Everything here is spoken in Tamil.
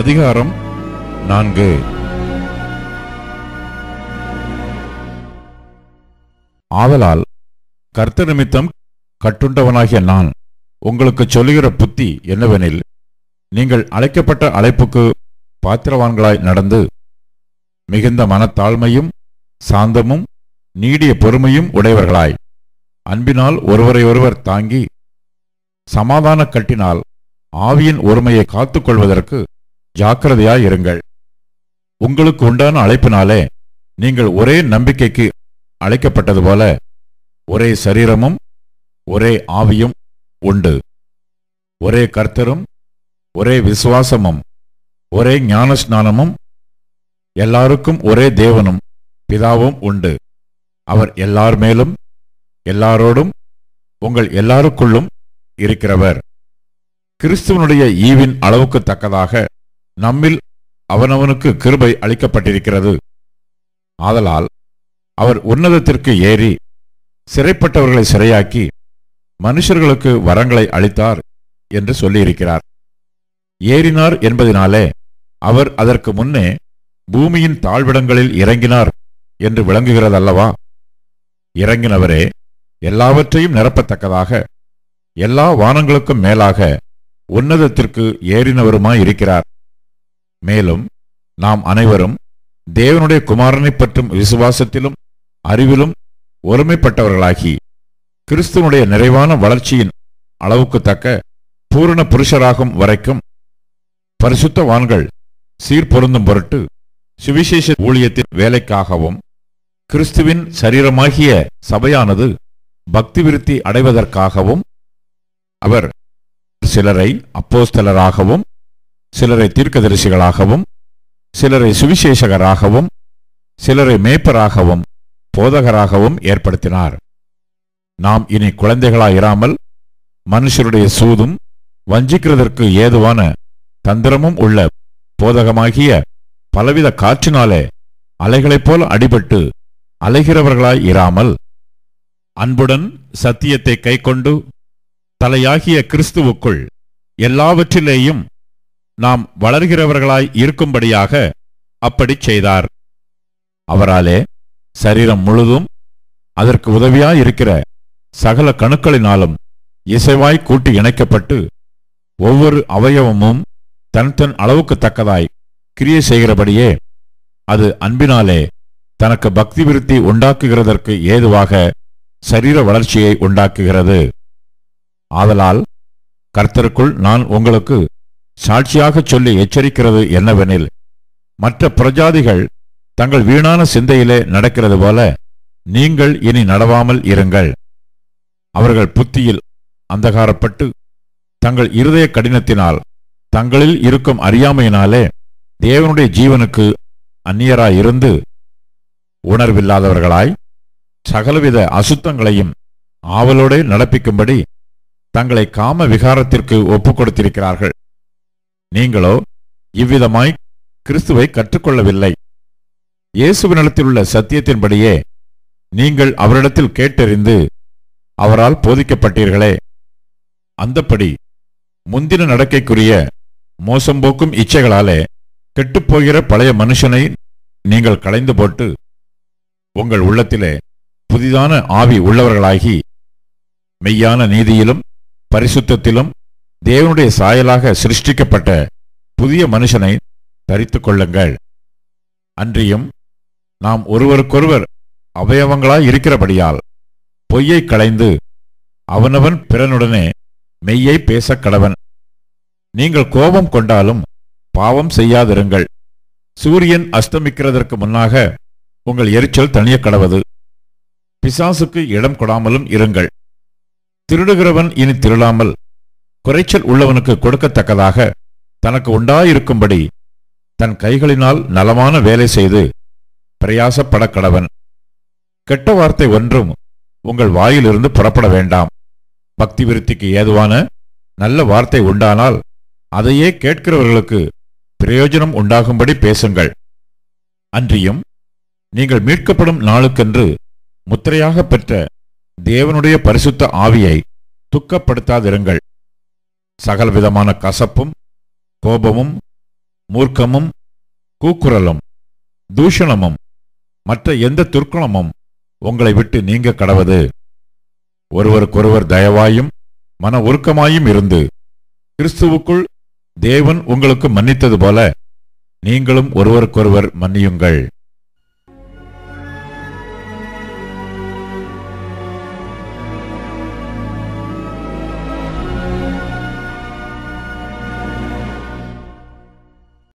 அதிகாரம் 4. ஆதலால் கர்த்தர் நிமித்தம் கட்டுண்டவனாகிய நான் உங்களுக்கு சொல்லுகிற புத்தி என்னவெனில், நீங்கள் அழைக்கப்பட்ட அழைப்புக்கு பாத்திரவான்களாய் நடந்து மிகுந்த மனத்தாழ்மையும் சாந்தமும் நீடிய பொறுமையும் உடையவர்களாய் அன்பினால் ஒருவரை ஒருவர் தாங்கி சமாதான கட்டினால் ஆவியின் ஒருமையை காத்துக்கொள்வதற்கு ஜாக்கிரதையாயிருங்கள். உங்களுக்கு உண்டான அழைப்பினாலே நீங்கள் ஒரே நம்பிக்கைக்கு அழைக்கப்பட்டது போல ஒரே சரீரமும் ஒரே ஆவியும் உண்டு. ஒரே கர்த்தரும் ஒரே விசுவாசமும் ஒரே ஞானஸ்நானமும் எல்லாருக்கும் ஒரே தேவனும் பிதாவும் உண்டு. அவர் எல்லார் மேலும் எல்லாரோடும் உங்கள் எல்லாருக்குள்ளும் இருக்கிறவர். கிறிஸ்துவனுடைய ஈவின் அளவுக்கு தக்கதாக நம்மில் அவனவனுக்கு கிருபை அளிக்கப்பட்டிருக்கிறது. ஆதலால் அவர் உன்னதத்திற்கு ஏறி சிறைப்பட்டவர்களை சிறையாக்கி மனுஷர்களுக்கு வரங்களை அளித்தார் என்று சொல்லியிருக்கிறார். ஏறினார் என்பதினாலே அவர் அதற்கு முன்னே பூமியின் தாழ்விடங்களில் இறங்கினார் என்று விளங்குகிறதல்லவா? இறங்கினவரே எல்லாவற்றையும் நிரப்பத்தக்கதாக எல்லா வானங்களுக்கும் மேலாக உன்னதத்திற்கு ஏறினவருமாயிருக்கிறார். மேலும் நாம் அனைவரும் தேவனுடைய குமாரனை பற்றும் விசுவாசத்திலும் அறிவிலும் ஒருமைப்பட்டவர்களாகி கிறிஸ்துவனுடைய நிறைவான வளர்ச்சியின் அளவுக்கு தக்க பூரண புருஷராகும் வரைக்கும் பரிசுத்தவான்கள் சீர்பொருந்தும் பொருட்டு சுவிசேஷ ஊழியத்தின் வேலைக்காகவும் கிறிஸ்துவின் சரீரமாகிய சபையானது பக்தி விருத்தி அடைவதற்காகவும் அவர் சிலரை அப்போஸ்தலராகவும் சிலரை தீர்க்கதரிசிகளாகவும் சிலரை சுவிசேஷகராகவும் சிலரை மேய்ப்பராகவும் போதகராகவும் ஏற்படுத்தினார். நாம் இனி குழந்தைகளாயிராமல் மனுஷருடைய சூதும் வஞ்சிக்கிறதற்கு ஏதுவான தந்திரமும் உள்ள போதகமாகிய பலவித காற்றினாலே அலைகளைப் போல அடிபட்டு அலைகிறவர்களாய் இராமல் அன்புடன் சத்தியத்தை கைக்கொண்டு தலையாகிய கிறிஸ்துவுக்குள் எல்லாவற்றிலேயும் நாம் வளர்கிறவர்களாய் இருக்கும்படியாக அப்படி செய்தார். அவராலே சரீரம் முழுதும் அதற்கு உதவியாயிருக்கிற சகல கணுக்களினாலும் இசைவாய் கூட்டி இணைக்கப்பட்டு ஒவ்வொரு அவயவமும் தன் தன் அளவுக்கு தக்கதாய் கிரியை செய்கிறபடியே அது அன்பினாலே தனக்கு பக்தி விருத்தி உண்டாக்குகிறதற்கு ஏதுவாக சரீர வளர்ச்சியை உண்டாக்குகிறது. ஆதலால் கர்த்தருக்குள் நான் உங்களுக்கு சாட்சியாக சொல்லி எச்சரிக்கிறது என்னவெனில், மற்ற பிரஜாதிகள் தங்கள் வீணான சிந்தையிலே நடக்கிறது போல நீங்கள் இனி நடவாமல் இருங்கள். அவர்கள் புத்தியில் அந்தகாரப்பட்டு தங்கள் இருதய கடினத்தினால் தங்களில் இருக்கும் அறியாமையினாலே தேவனுடைய ஜீவனுக்கு அந்நியராயிருந்து உணர்வில்லாதவர்களாய் சகலவித அசுத்தங்களையும் ஆவலோடு நடப்பிக்கும்படி தங்களை காம விகாரத்திற்கு ஒப்புக் கொடுத்திருக்கிறார்கள். நீங்களோ இவ்விதமாய் கிறிஸ்துவை கற்றுக்கொள்ளவில்லை. இயேசுவினிடத்தில் உள்ள சத்தியத்தின்படியே நீங்கள் அவரிடத்தில் கேட்டறிந்து அவரால் போதிக்கப்பட்டீர்களே. அந்தப்படி முந்தின நடக்கைக்குரிய மோசம்போக்கும் இச்சைகளாலே கெட்டுப்போகிற பழைய மனுஷனை நீங்கள் களைந்து போட்டு உங்கள் உள்ளத்திலே புதிதான ஆவி உள்ளவர்களாகி மெய்யான நீதியிலும் பரிசுத்தத்திலும் தேவனுடைய சாயலாக சிருஷ்டிக்கப்பட்ட புதிய மனுஷனை தரித்துக் கொள்ளுங்கள். அன்றியும் நாம் ஒருவருக்கொருவர் அவயவங்களாய் இருக்கிறபடியால் பொய்யை களைந்து அவனவன் பிறனுடனே மெய்யை பேசக் கடவன். நீங்கள் கோபம் கொண்டாலும் பாவம் செய்யாதிருங்கள். சூரியன் அஸ்தமிக்கிறதற்கு முன்னாக உங்கள் எரிச்சல் தணிய கடவது. பிசாசுக்கு இடம் கொடாமலும் இருங்கள். திருடுகிறவன் இனி திருடாமல் குறைச்சல் உள்ளவனுக்கு கொடுக்கத்தக்கதாக தனக்கு உண்டாயிருக்கும்படி தன் கைகளினால் நலமான வேலை செய்து பிரயாசப்பட கடவன். கெட்ட வார்த்தை ஒன்றும் உங்கள் வாயிலிருந்து புறப்பட வேண்டாம். பக்தி விருத்திக்கு ஏதுவான நல்ல வார்த்தை உண்டானால் அதையே கேட்கிறவர்களுக்கு பிரயோஜனம் உண்டாகும்படி பேசுங்கள். அன்றியும் நீங்கள் மீட்கப்படும் நாளுக்கென்று முத்திரையாக பெற்ற தேவனுடைய பரிசுத்த ஆவியை துக்கப்படுத்தாதிருங்கள். சகலவிதமான கசப்பும் கோபமும் மூர்க்கமும் கூக்குரலும் தூஷணமும் மற்ற எந்த துர்க்குணமும் உங்களை விட்டு நீங்க கடவது. ஒருவருக்கொருவர் தயவாயும் மன உருக்கமாயும் இருந்து கிறிஸ்துவுக்குள் தேவன் உங்களுக்கு மன்னித்தது போல நீங்களும் ஒருவருக்கொருவர் மன்னியுங்கள்.